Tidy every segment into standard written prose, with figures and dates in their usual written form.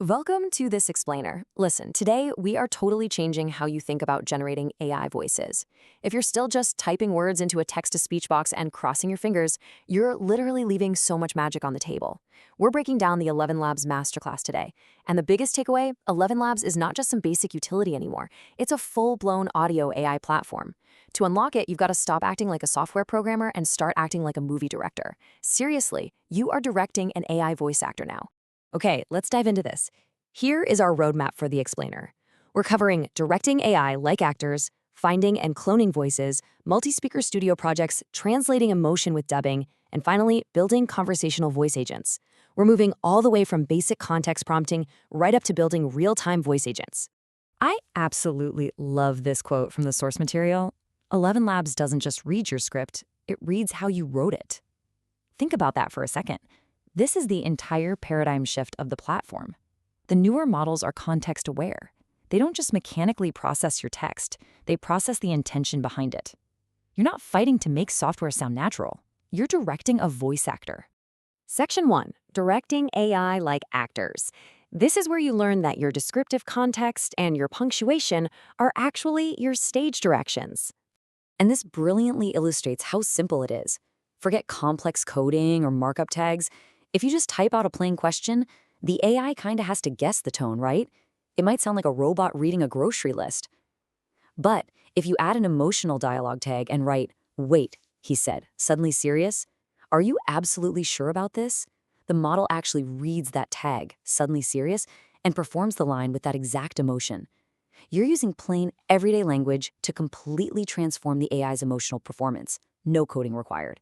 Welcome to this explainer. Listen, today we are totally changing how you think about generating AI voices. If you're still just typing words into a text-to-speech box and crossing your fingers, you're literally leaving so much magic on the table. We're breaking down the ElevenLabs masterclass today. And the biggest takeaway, ElevenLabs is not just some basic utility anymore. It's a full-blown audio AI platform. To unlock it, you've got to stop acting like a software programmer and start acting like a movie director. Seriously, you are directing an AI voice actor now. Okay, let's dive into this. Here is our roadmap for the explainer. We're covering directing AI like actors, finding and cloning voices, multi-speaker studio projects, translating emotion with dubbing, and finally, building conversational voice agents. We're moving all the way from basic context prompting right up to building real-time voice agents. I absolutely love this quote from the source material. ElevenLabs doesn't just read your script, it reads how you wrote it. Think about that for a second. This is the entire paradigm shift of the platform. The newer models are context-aware. They don't just mechanically process your text, they process the intention behind it. You're not fighting to make software sound natural. You're directing a voice actor. Section 1. Directing AI like actors. This is where you learn that your descriptive context and your punctuation are actually your stage directions. And this brilliantly illustrates how simple it is. Forget complex coding or markup tags. If you just type out a plain question, the AI kinda has to guess the tone, right? It might sound like a robot reading a grocery list. But if you add an emotional dialogue tag and write, "Wait," he said, suddenly serious, "Are you absolutely sure about this?" The model actually reads that tag, suddenly serious, and performs the line with that exact emotion. You're using plain, everyday language to completely transform the AI's emotional performance. No coding required.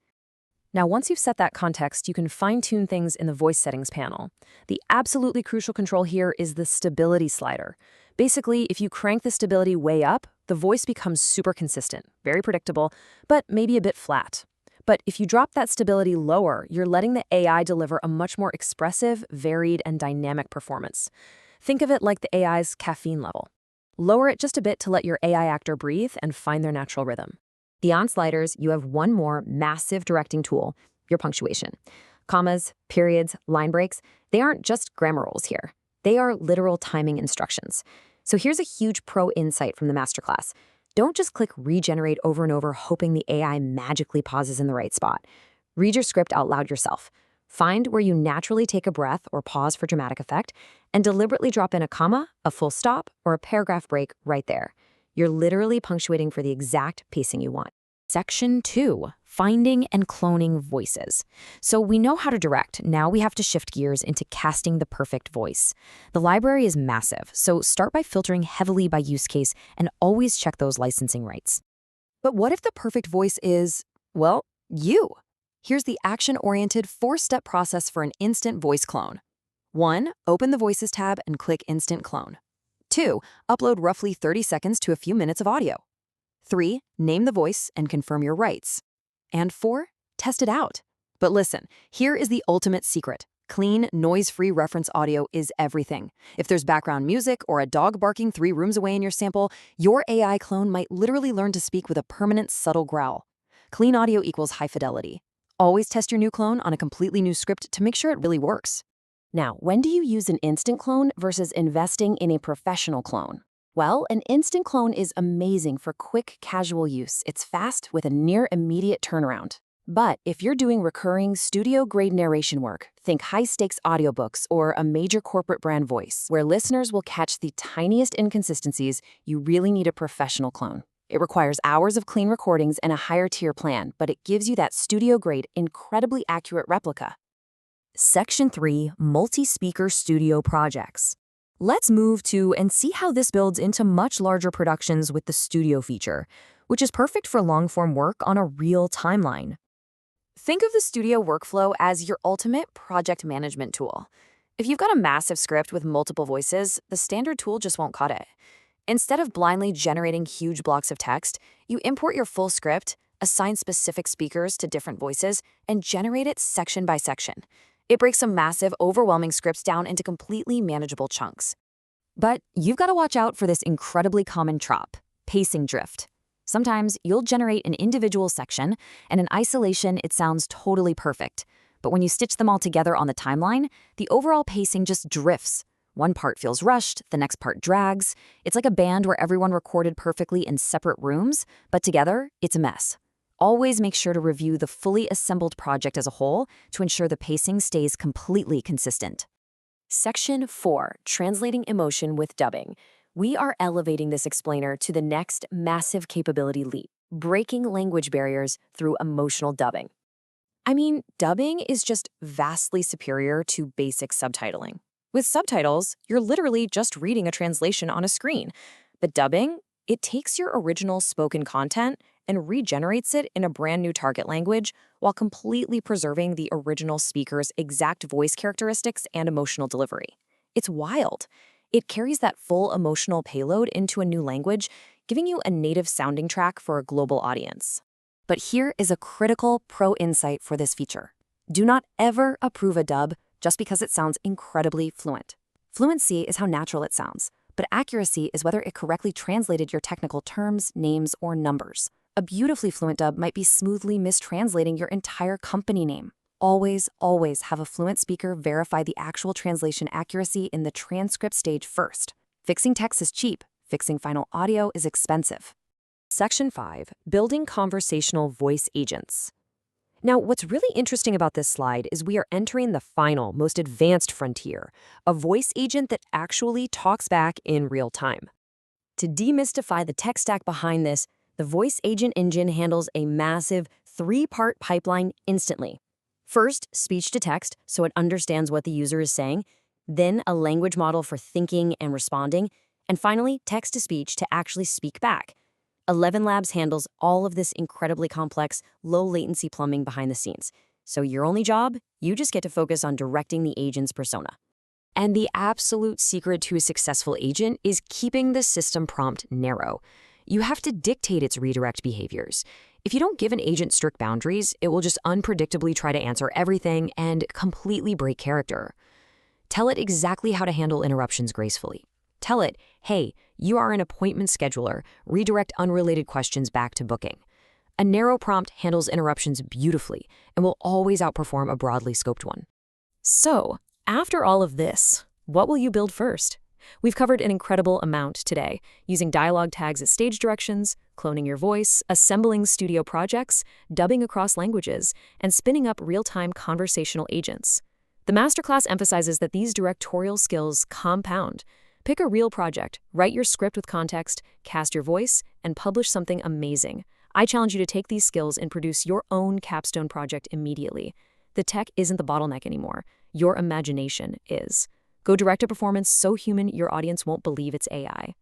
Now, once you've set that context, you can fine-tune things in the voice settings panel. The absolutely crucial control here is the stability slider. Basically, if you crank the stability way up, the voice becomes super consistent, very predictable, but maybe a bit flat. But if you drop that stability lower, you're letting the AI deliver a much more expressive, varied, and dynamic performance. Think of it like the AI's caffeine level. Lower it just a bit to let your AI actor breathe and find their natural rhythm. Beyond sliders, you have one more massive directing tool, your punctuation. Commas, periods, line breaks, they aren't just grammar rules here. They are literal timing instructions. So here's a huge pro insight from the masterclass. Don't just click regenerate over and over hoping the AI magically pauses in the right spot. Read your script out loud yourself. Find where you naturally take a breath or pause for dramatic effect, and deliberately drop in a comma, a full stop, or a paragraph break right there. You're literally punctuating for the exact pacing you want. Section 2, finding and cloning voices. So we know how to direct. Now we have to shift gears into casting the perfect voice. The library is massive, so start by filtering heavily by use case and always check those licensing rights. But what if the perfect voice is, well, you? Here's the action-oriented 4-step process for an instant voice clone. 1. Open the Voices tab and click Instant Clone. 2. Upload roughly 30 seconds to a few minutes of audio. 3. Name the voice and confirm your rights. And 4. Test it out. But listen, here is the ultimate secret. Clean, noise-free reference audio is everything. If there's background music or a dog barking 3 rooms away in your sample, your AI clone might literally learn to speak with a permanent, subtle growl. Clean audio equals high fidelity. Always test your new clone on a completely new script to make sure it really works. Now, when do you use an instant clone versus investing in a professional clone? Well, an instant clone is amazing for quick, casual use. It's fast with a near immediate turnaround. But if you're doing recurring studio-grade narration work, think high-stakes audiobooks or a major corporate brand voice, where listeners will catch the tiniest inconsistencies, you really need a professional clone. It requires hours of clean recordings and a higher-tier plan, but it gives you that studio-grade, incredibly accurate replica. Section 3, multi-speaker studio projects. Let's move to and see how this builds into much larger productions with the studio feature, which is perfect for long-form work on a real timeline. Think of the studio workflow as your ultimate project management tool. If you've got a massive script with multiple voices, the standard tool just won't cut it. Instead of blindly generating huge blocks of text, you import your full script, assign specific speakers to different voices, and generate it section by section. It breaks some massive, overwhelming scripts down into completely manageable chunks. But you've got to watch out for this incredibly common trope, pacing drift. Sometimes you'll generate an individual section, and in isolation it sounds totally perfect. But when you stitch them all together on the timeline, the overall pacing just drifts. One part feels rushed, the next part drags. It's like a band where everyone recorded perfectly in separate rooms, but together, it's a mess. Always make sure to review the fully assembled project as a whole to ensure the pacing stays completely consistent. Section 4, Translating Emotion with Dubbing. We are elevating this explainer to the next massive capability leap, breaking language barriers through emotional dubbing. I mean, dubbing is just vastly superior to basic subtitling. With subtitles, you're literally just reading a translation on a screen. But dubbing, it takes your original spoken content and regenerates it in a brand new target language while completely preserving the original speaker's exact voice characteristics and emotional delivery. It's wild. It carries that full emotional payload into a new language, giving you a native sounding track for a global audience. But here is a critical pro insight for this feature. Do not ever approve a dub just because it sounds incredibly fluent. Fluency is how natural it sounds, but accuracy is whether it correctly translated your technical terms, names, or numbers. A beautifully fluent dub might be smoothly mistranslating your entire company name. Always, always have a fluent speaker verify the actual translation accuracy in the transcript stage first. Fixing text is cheap, fixing final audio is expensive. Section 5, Building Conversational Voice Agents. Now, what's really interesting about this slide is we are entering the final, most advanced frontier, a voice agent that actually talks back in real time. To demystify the tech stack behind this, the voice agent engine handles a massive 3-part pipeline instantly. First, speech to text, so it understands what the user is saying, then a language model for thinking and responding, and finally, text to speech to actually speak back. ElevenLabs handles all of this incredibly complex, low-latency plumbing behind the scenes. So your only job? You just get to focus on directing the agent's persona. And the absolute secret to a successful agent is keeping the system prompt narrow. You have to dictate its redirect behaviors. If you don't give an agent strict boundaries, it will just unpredictably try to answer everything and completely break character. Tell it exactly how to handle interruptions gracefully. Tell it, hey, you are an appointment scheduler, redirect unrelated questions back to booking. A narrow prompt handles interruptions beautifully and will always outperform a broadly scoped one. So, after all of this, what will you build first? We've covered an incredible amount today, using dialogue tags as stage directions, cloning your voice, assembling studio projects, dubbing across languages, and spinning up real-time conversational agents. The masterclass emphasizes that these directorial skills compound. Pick a real project, write your script with context, cast your voice, and publish something amazing. I challenge you to take these skills and produce your own capstone project immediately. The tech isn't the bottleneck anymore. Your imagination is. Go direct to performance so human your audience won't believe it's AI.